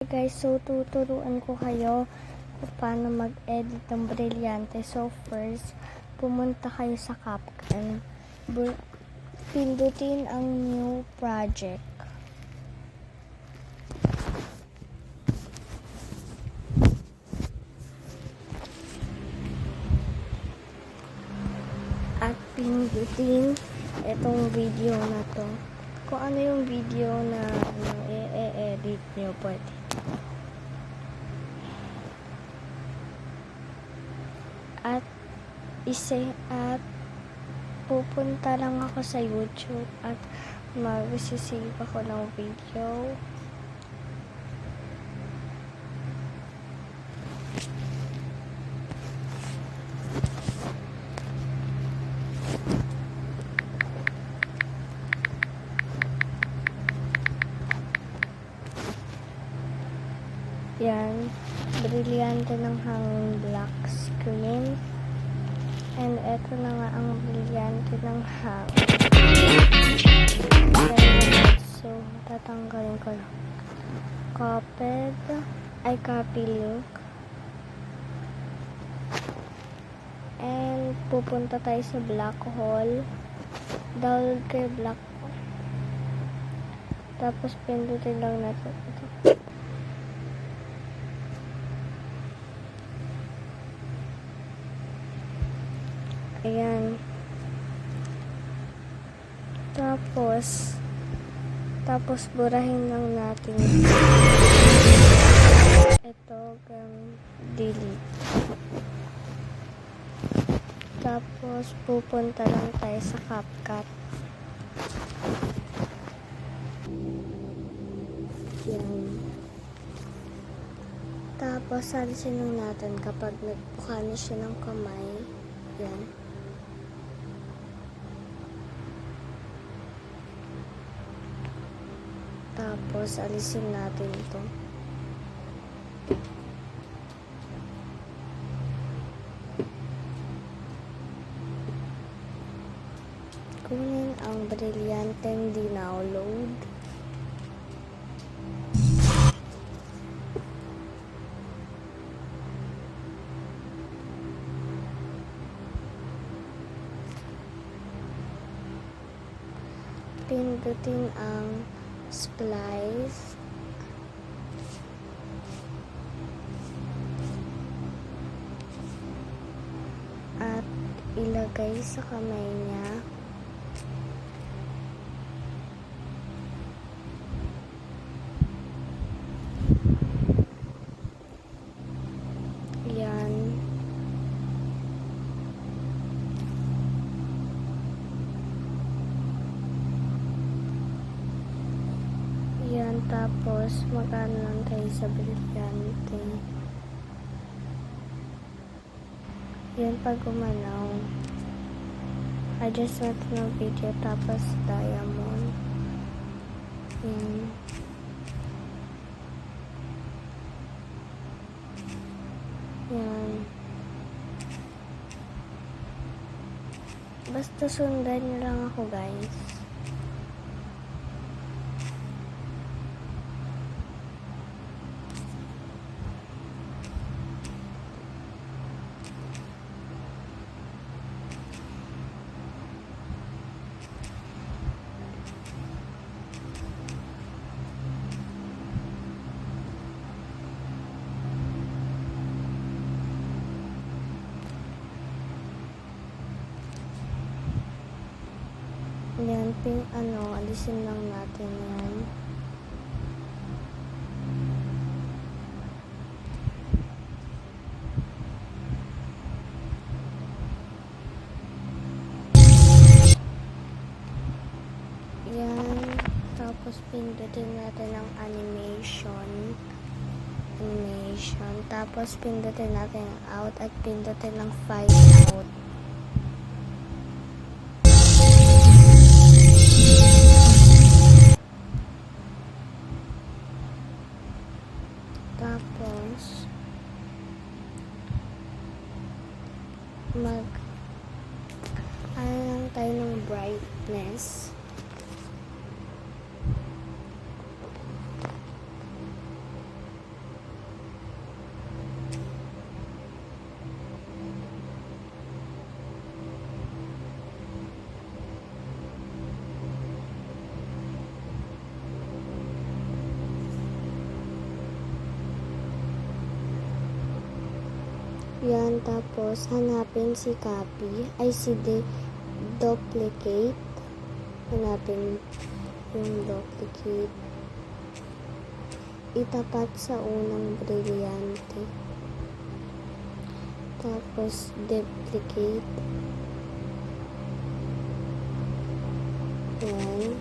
guys, so tuturuan ko kayo kung paano mag-edit ng Brilyante. So first, pumunta kayo sa CapCut. Pindutin ang new project. At pindutin itong video na to. Kung ano yung video na i-edit nyo, pwede. At pupunta lang ako sa YouTube at mag-sisave ako ng video. Yan, Brilyante ng hanging black screen. And eto na nga ang Brilyante ng hanging. So, tatanggalin ko lang. Copy link. And pupunta tayo sa black hole. Download kayo black hole. Tapos pindutin lang natin ito. Ayan. Tapos burahin lang natin ito, delete. Tapos pupunta lang tayo sa CapCut. Yan. Tapos alisin lang natin kapag nagbuka na siya ng kamay. Yan. Tapos, alisin natin ito. Kunin ang Brilyanteng download. Pindutin ang splice at ilagay sa kamay niya. Yan. Yan, tapos mag-ano lang tayo sa Brilyante. Yan, pag gumanaw, adjust natin ng video, tapos diamond. Yan. Yan. Basta sundan nyo lang ako, guys. Yan, alisin lang natin yan. Yan, tapos pindutin natin ang animation. Tapos pindutin natin ang out at pindutin ang file out. Tapos ano tayo ng brightness. Yan, tapos hanapin si copy, ay si duplicate. Hanapin yung duplicate. Itapat sa unang brilyante. Tapos duplicate. Yan.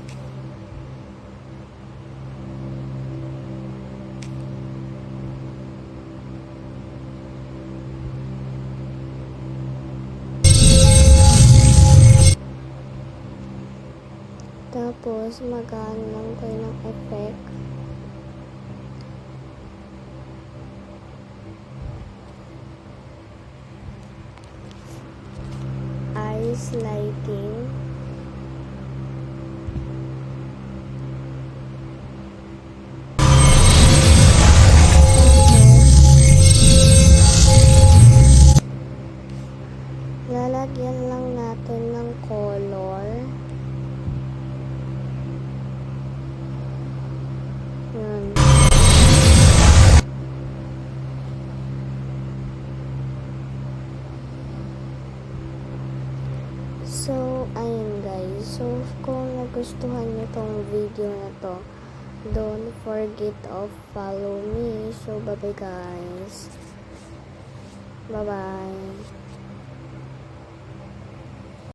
Tapos, mag-ano lang tayo ng effect. Ice lighting. Lalagyan lang natin ng color. Yan. So, ayun guys. So, kung nagustuhan nyo tong video na to, don't forget of follow me. So, bye-bye guys. Bye-bye.